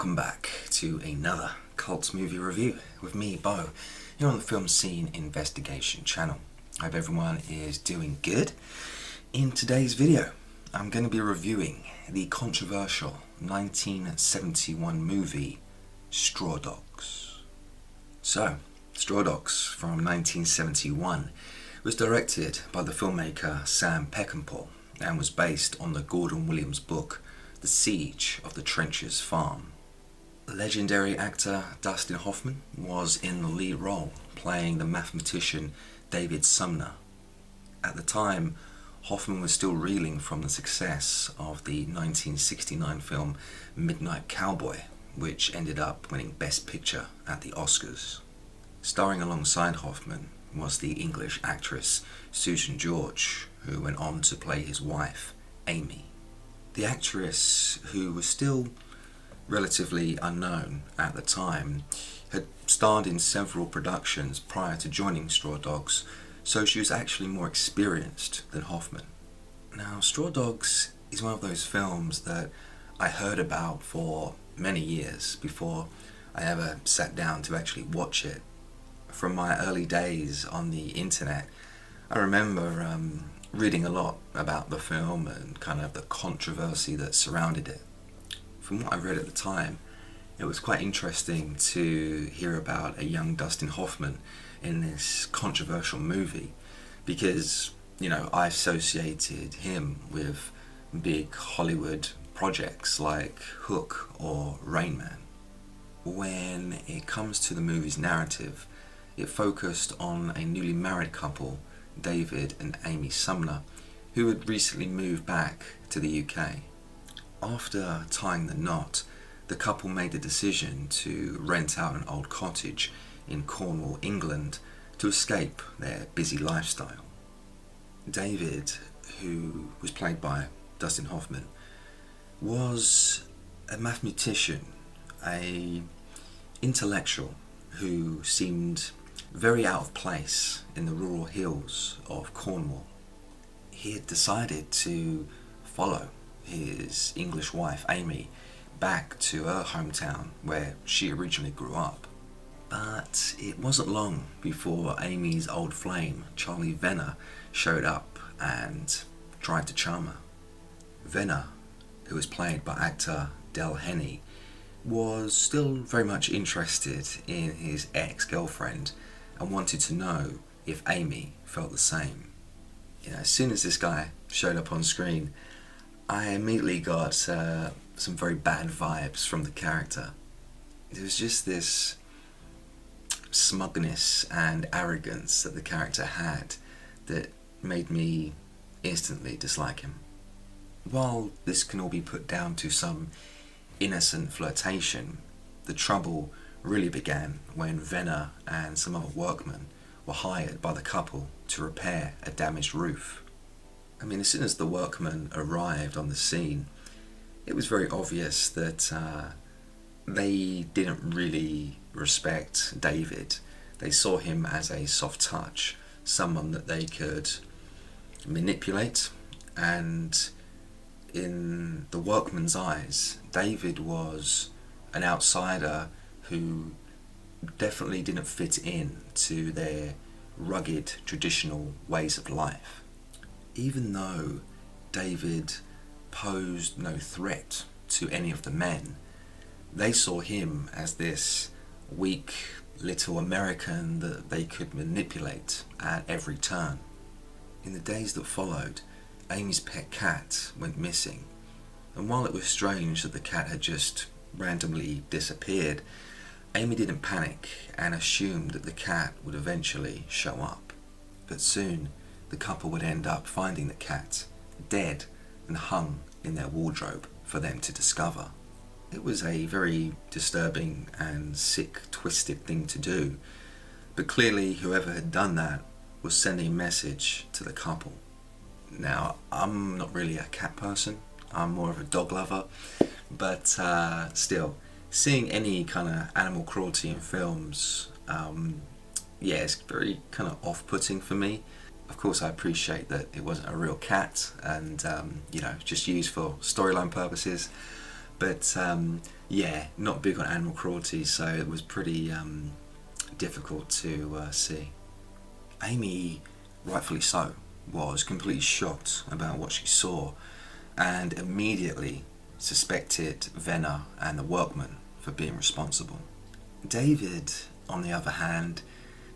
welcome back to another cult movie review with me, Bo, here on the Film Scene Investigation channel. I hope everyone is doing good. In today's video, I'm going to be reviewing the controversial 1971 movie Straw Dogs. So, Straw Dogs from 1971 was directed by the filmmaker Sam Peckinpah and was based on the Gordon Williams book The Siege of the Trenches Farm. Legendary actor Dustin Hoffman was in the lead role, playing the mathematician David Sumner. At the time, Hoffman was still reeling from the success of the 1969 film Midnight Cowboy, which ended up winning Best Picture at the Oscars. Starring alongside Hoffman was the English actress Susan George, who went on to play his wife, Amy. The actress, who was still relatively unknown at the time, had starred in several productions prior to joining Straw Dogs, so she was actually more experienced than Hoffman. Now, Straw Dogs is one of those films that I heard about for many years before I ever sat down to actually watch it. From my early days on the internet, I remember reading a lot about the film and kind of the controversy that surrounded it. From what I read at the time, it was quite interesting to hear about a young Dustin Hoffman in this controversial movie because, I associated him with big Hollywood projects like Hook or Rain Man. When it comes to the movie's narrative, it focused on a newly married couple, David and Amy Sumner, who had recently moved back to the UK. After tying the knot, the couple made the decision to rent out an old cottage in Cornwall, England, to escape their busy lifestyle. David, who was played by Dustin Hoffman, was a mathematician, an intellectual who seemed very out of place in the rural hills of Cornwall. He had decided to follow his English wife Amy back to her hometown where she originally grew up. But it wasn't long before Amy's old flame, Charlie Venner, showed up and tried to charm her. Venner, who was played by actor Del Henney, was still very much interested in his ex-girlfriend and wanted to know if Amy felt the same. As soon as this guy showed up on screen, I immediately got some very bad vibes from the character. There was just this smugness and arrogance that the character had that made me instantly dislike him. While this can all be put down to some innocent flirtation, the trouble really began when Venner and some other workmen were hired by the couple to repair a damaged roof. As soon as the workmen arrived on the scene, it was very obvious that they didn't really respect David. They saw him as a soft touch, someone that they could manipulate, and in the workmen's eyes, David was an outsider who definitely didn't fit in to their rugged, traditional ways of life. Even though David posed no threat to any of the men, they saw him as this weak little American that they could manipulate at every turn. In the days that followed, Amy's pet cat went missing, and while it was strange that the cat had just randomly disappeared, Amy didn't panic and assumed that the cat would eventually show up. But soon, the couple would end up finding the cat dead and hung in their wardrobe for them to discover. It was a very disturbing and sick, twisted thing to do, but clearly whoever had done that was sending a message to the couple. Now, I'm not really a cat person, I'm more of a dog lover, but still, seeing any kind of animal cruelty in films, it's very kind of off-putting for me. Of course, I appreciate that it wasn't a real cat and, just used for storyline purposes. But Yeah, not big on animal cruelty, so it was pretty difficult to see. Amy, rightfully so, was completely shocked about what she saw and immediately suspected Venner and the workman for being responsible. David, on the other hand,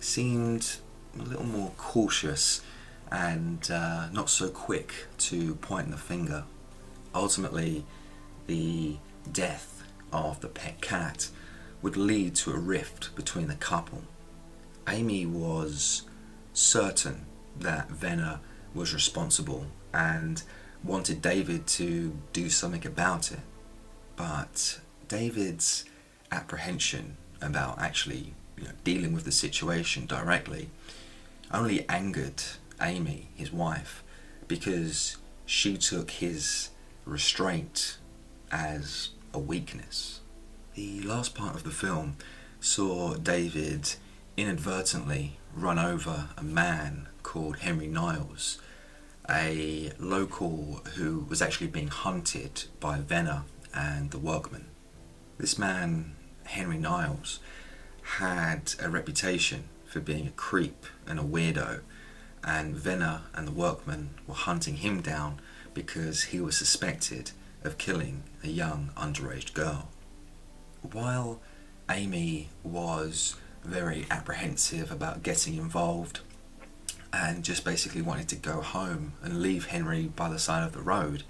seemed a little more cautious and not so quick to point the finger. Ultimately, the death of the pet cat would lead to a rift between the couple. Amy was certain that Venner was responsible and wanted David to do something about it. But David's apprehension about actually dealing with the situation directly only angered Amy, his wife, because she took his restraint as a weakness. The last part of the film saw David inadvertently run over a man called Henry Niles, a local who was actually being hunted by Venner and the workman. This man, Henry Niles, had a reputation for being a creep and a weirdo, and Venner and the workman were hunting him down because he was suspected of killing a young underage girl. While Amy was very apprehensive about getting involved and just basically wanted to go home and leave Henry by the side of the road,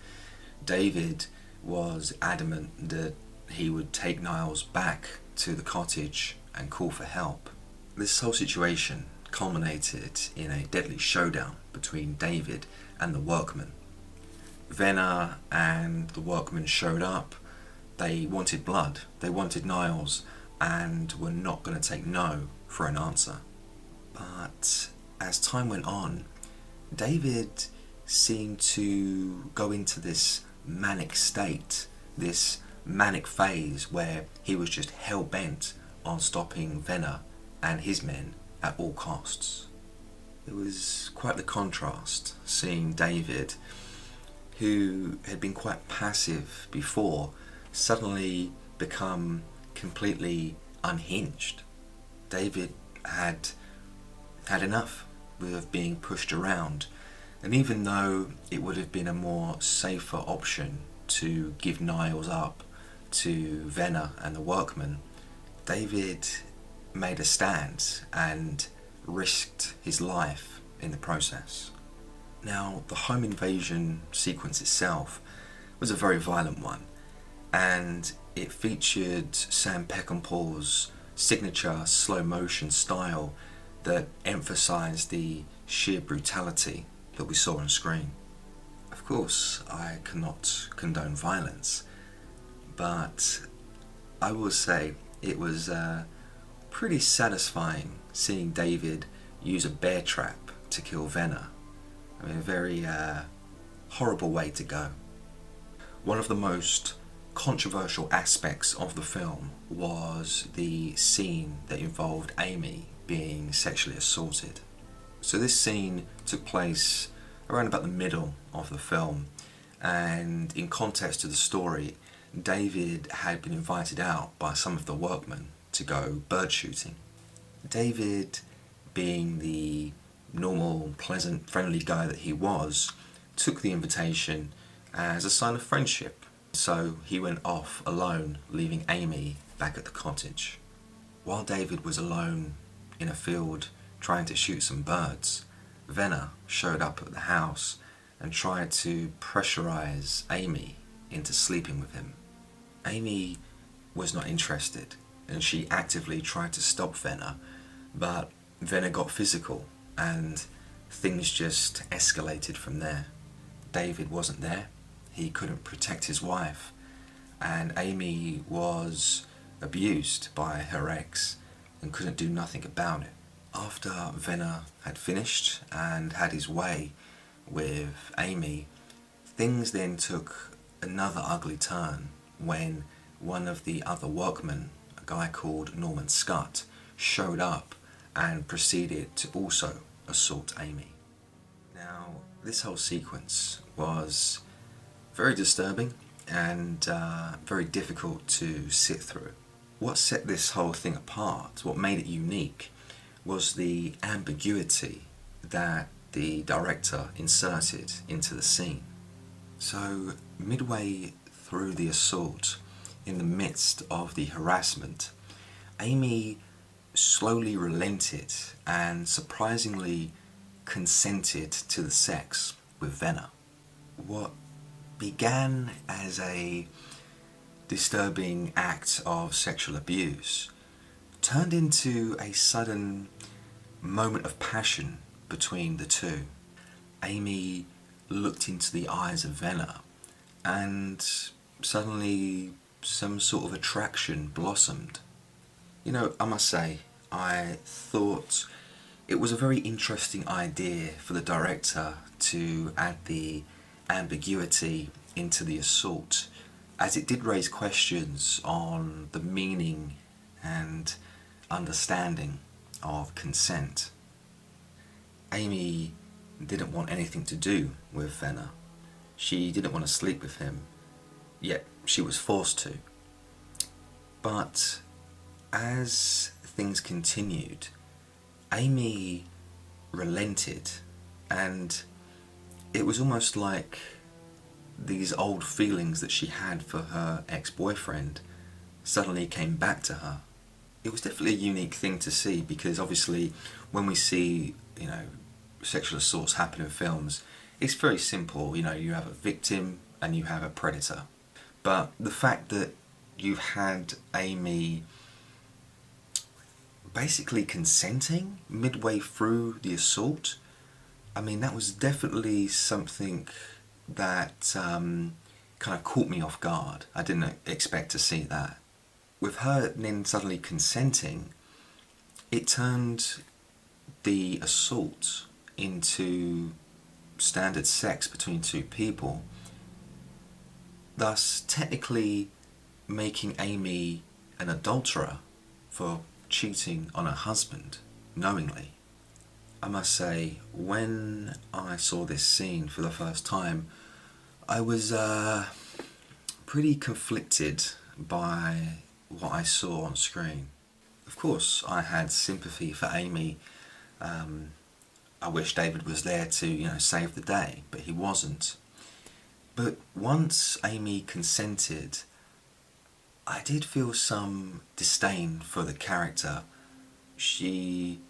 David was adamant that he would take Niles back to the cottage and call for help. This whole situation culminated in a deadly showdown between David and the workman. Venner and the workman showed up. They wanted blood, they wanted Niles, and were not going to take no for an answer. But as time went on, David seemed to go into this manic state, this manic phase where he was just hell-bent on stopping Venner and his men at all costs. It was quite the contrast seeing David, who had been quite passive before, suddenly become completely unhinged. David had enough of being pushed around, and even though it would have been a more safer option to give Niles up to Venner and the workman, David made a stand and risked his life in the process. Now, the home invasion sequence itself was a very violent one, and it featured Sam Peckinpah's signature slow motion style that emphasised the sheer brutality that we saw on screen. Of course, I cannot condone violence, but I will say it was pretty satisfying seeing David use a bear trap to kill Venner. I mean, a very horrible way to go. One of the most controversial aspects of the film was the scene that involved Amy being sexually assaulted. So this scene took place around about the middle of the film, and in context to the story, David had been invited out by some of the workmen to go bird shooting. David, being the normal, pleasant, friendly guy that he was, took the invitation as a sign of friendship. So he went off alone, leaving Amy back at the cottage. While David was alone in a field trying to shoot some birds, Venner showed up at the house and tried to pressurize Amy into sleeping with him. Amy was not interested, and she actively tried to stop Venner, but Venner got physical and things just escalated from there. David wasn't there, he couldn't protect his wife, and Amy was abused by her ex and couldn't do nothing about it. After Venner had finished and had his way with Amy, things then took another ugly turn when one of the other workmen, a guy called Norman Scott, showed up and proceeded to also assault Amy. Now, this whole sequence was very disturbing and very difficult to sit through. What set this whole thing apart, what made it unique, was the ambiguity that the director inserted into the scene. So, midway through the assault, in the midst of the harassment, Amy slowly relented and surprisingly consented to the sex with Venner. What began as a disturbing act of sexual abuse turned into a sudden moment of passion between the two. Amy looked into the eyes of Venner, and suddenly some sort of attraction blossomed. You know, I must say, I thought it was a very interesting idea for the director to add the ambiguity into the assault, as it did raise questions on the meaning and understanding of consent. Amy didn't want anything to do with Venner. She didn't want to sleep with him, yet she was forced to. But as things continued, Amy relented, and it was almost like these old feelings that she had for her ex-boyfriend suddenly came back to her. It was definitely a unique thing to see, because obviously when we see, sexual assaults happen in films, it's very simple. You have a victim and you have a predator. But the fact that you had Amy basically consenting midway through the assault, that was definitely something that kind of caught me off guard. I didn't expect to see that. With her then suddenly consenting, it turned the assault into standard sex between two people, thus technically making Amy an adulterer for cheating on her husband knowingly. I must say, when I saw this scene for the first time, I was pretty conflicted by what I saw on screen. Of course, I had sympathy for Amy. I wish David was there to, save the day, but he wasn't. But once Amy consented, I did feel some disdain for the character. She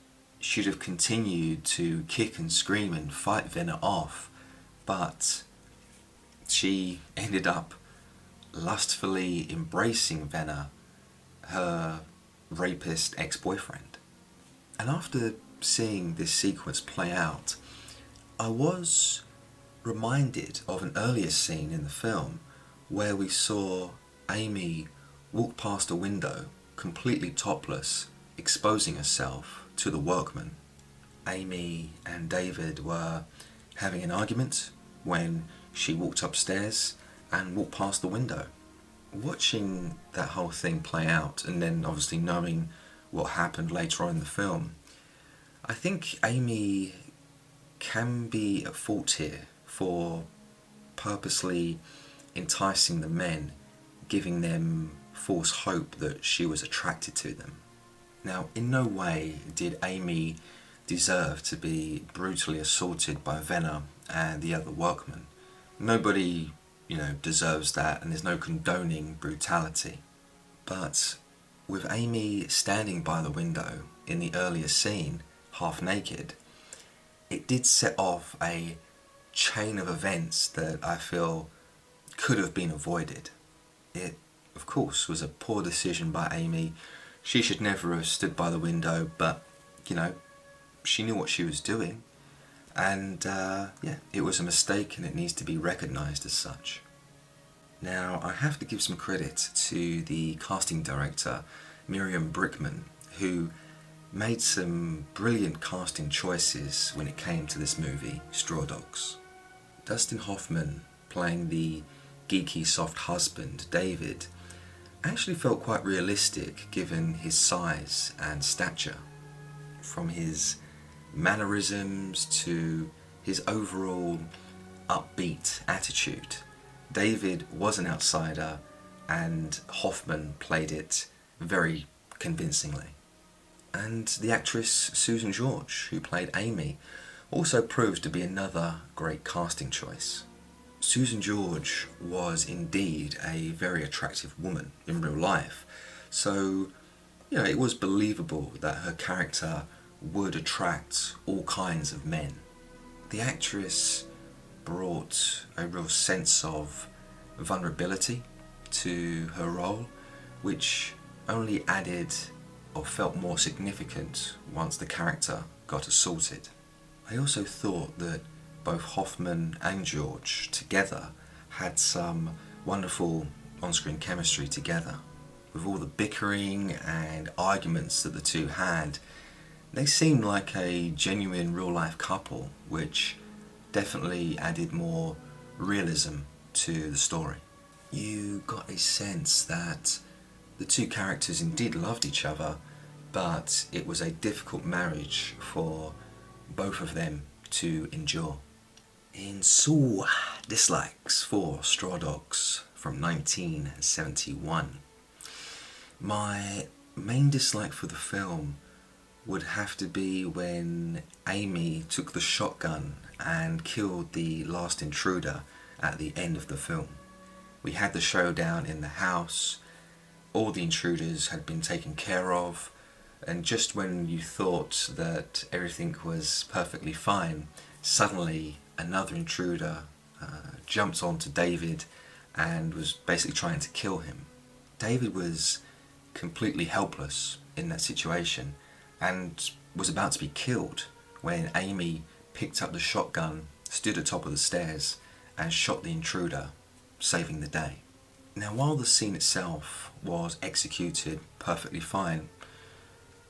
should have continued to kick and scream and fight Venner off, but she ended up lustfully embracing Venner, her rapist ex-boyfriend. And after seeing this sequence play out, I was reminded of an earlier scene in the film where we saw Amy walk past a window completely topless, exposing herself to the workmen. Amy and David were having an argument when she walked upstairs and walked past the window. Watching that whole thing play out, and then obviously knowing what happened later on in the film, I think Amy can be at fault here for purposely enticing the men, giving them false hope that she was attracted to them. Now, in no way did Amy deserve to be brutally assaulted by Venner and the other workmen. Nobody, deserves that, and there's no condoning brutality. But with Amy standing by the window in the earlier scene, half naked, it did set off a chain of events that I feel could have been avoided. It, of course, was a poor decision by Amy. She should never have stood by the window, but, she knew what she was doing. And, it was a mistake, and it needs to be recognised as such. Now, I have to give some credit to the casting director, Miriam Brickman, who made some brilliant casting choices when it came to this movie, Straw Dogs. Dustin Hoffman, playing the geeky soft husband, David, actually felt quite realistic given his size and stature. From his mannerisms to his overall upbeat attitude, David was an outsider and Hoffman played it very convincingly. And the actress Susan George, who played Amy, also proves to be another great casting choice. Susan George was indeed a very attractive woman in real life, so it was believable that her character would attract all kinds of men. The actress brought a real sense of vulnerability to her role, which only added or felt more significant once the character got assaulted. I also thought that both Hoffman and George together had some wonderful on-screen chemistry together. With all the bickering and arguments that the two had, they seemed like a genuine real-life couple, which definitely added more realism to the story. You got a sense that the two characters indeed loved each other, but it was a difficult marriage for both of them to endure. In Saw Dislikes for Straw Dogs from 1971, my main dislike for the film would have to be when Amy took the shotgun and killed the last intruder at the end of the film. We had the showdown in the house, all the intruders had been taken care of, and just when you thought that everything was perfectly fine, suddenly another intruder jumped onto David and was basically trying to kill him. David was completely helpless in that situation and was about to be killed when Amy picked up the shotgun, stood at the top of the stairs and shot the intruder, saving the day. Now, while the scene itself was executed perfectly fine,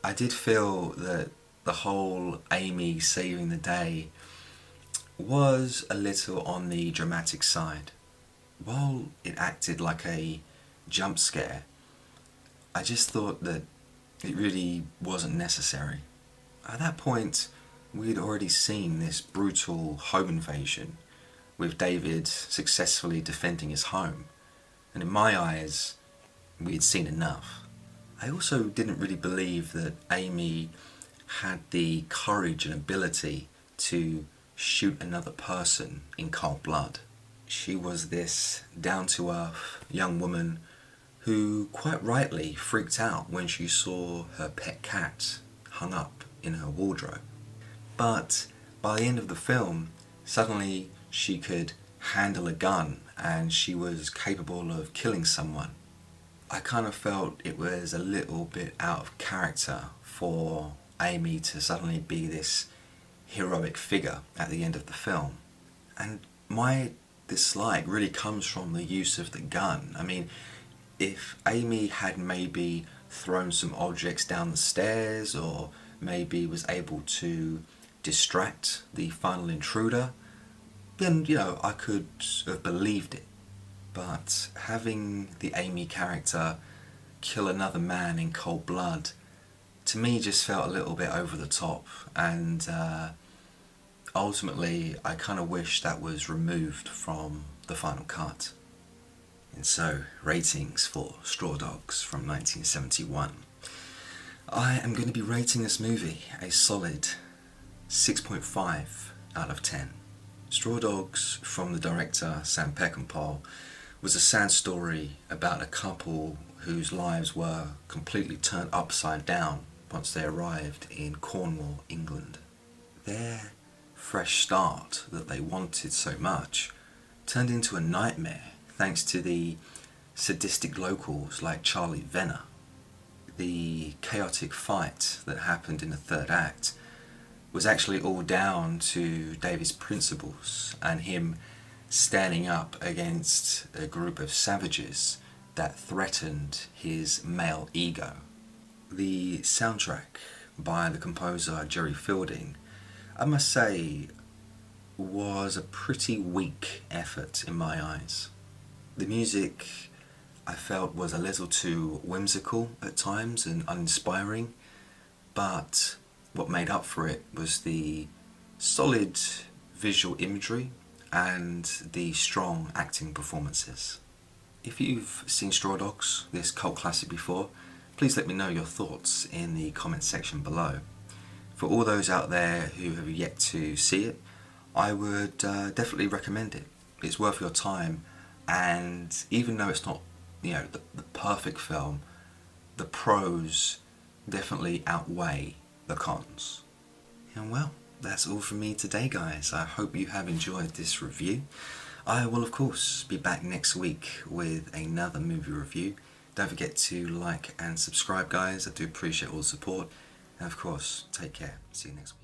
I did feel that the whole Amy saving the day was a little on the dramatic side. While it acted like a jump scare, I just thought that it really wasn't necessary. At that point, we had already seen this brutal home invasion, with David successfully defending his home, and in my eyes, we had seen enough. I also didn't really believe that Amy had the courage and ability to shoot another person in cold blood. She was this down-to-earth young woman who quite rightly freaked out when she saw her pet cat hung up in her wardrobe. But by the end of the film, suddenly she could handle a gun and she was capable of killing someone. I kind of felt it was a little bit out of character for Amy to suddenly be this heroic figure at the end of the film. And my dislike really comes from the use of the gun. I mean, if Amy had maybe thrown some objects down the stairs or maybe was able to distract the final intruder, then, I could have believed it. But having the Amy character kill another man in cold blood, to me just felt a little bit over the top, and ultimately I kind of wish that was removed from the final cut. And so, ratings for Straw Dogs from 1971. I am going to be rating this movie a solid 6.5 out of 10. Straw Dogs, from the director Sam Peckinpah, was a sad story about a couple whose lives were completely turned upside down once they arrived in Cornwall, England. Their fresh start that they wanted so much turned into a nightmare thanks to the sadistic locals like Charlie Venner. The chaotic fight that happened in the third act was actually all down to David's principles and him standing up against a group of savages that threatened his male ego. The soundtrack by the composer Jerry Fielding, I must say, was a pretty weak effort in my eyes. The music, I felt, was a little too whimsical at times and uninspiring, but what made up for it was the solid visual imagery and the strong acting performances. If you've seen Straw Dogs, this cult classic, before, please let me know your thoughts in the comments section below. For all those out there who have yet to see it, I would definitely recommend it. It's worth your time, and even though it's not, the perfect film, the pros definitely outweigh the cons. And well, that's all from me today, guys. I hope you have enjoyed this review. I will of course be back next week with another movie review. Don't forget to like and subscribe, guys. I do appreciate all the support. And of course, take care. See you next week.